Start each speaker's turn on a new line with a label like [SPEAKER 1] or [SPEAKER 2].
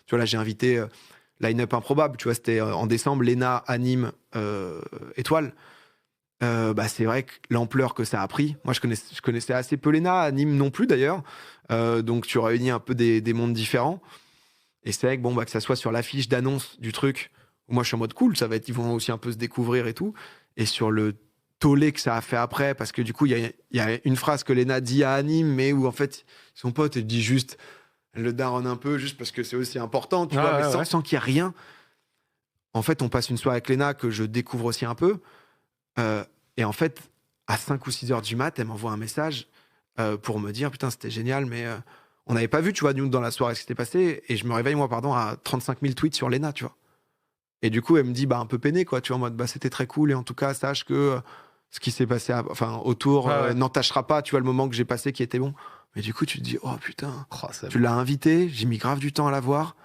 [SPEAKER 1] Tu vois, là, j'ai invité Line-Up Improbable, tu vois, c'était en décembre, Léna, Anime, Étoile. C'est vrai que l'ampleur que ça a pris, moi je connaissais assez peu Léna, Anime non plus d'ailleurs, donc tu réunis un peu des mondes différents, et c'est vrai que, que ça soit sur l'affiche d'annonce du truc, moi je suis en mode cool, ça va être, ils vont aussi un peu se découvrir et tout, et sur le tollé que ça a fait après, parce que du coup il y a une phrase que Léna dit à Anime, mais où en fait son pote il dit juste, elle le daronne un peu, juste parce que c'est aussi important, tu vois, mais sans qu'il y ait rien. En fait, on passe une soirée avec Léna que je découvre aussi un peu. Et en fait, à 5 ou 6 heures du mat, elle m'envoie un message pour me dire putain, c'était génial, mais on n'avait pas vu, tu vois, nous, dans la soirée, ce qui s'était passé. Et je me réveille, moi, pardon, à 35 000 tweets sur Léna, tu vois. Et du coup, elle me dit, un peu peiné, quoi, tu vois, en mode, c'était très cool. Et en tout cas, sache que ce qui s'est passé autour n'entachera pas, tu vois, le moment que j'ai passé qui était bon. Mais du coup, tu te dis, oh putain,
[SPEAKER 2] Oh,
[SPEAKER 1] tu l'as invité, j'ai mis grave du temps à la voir.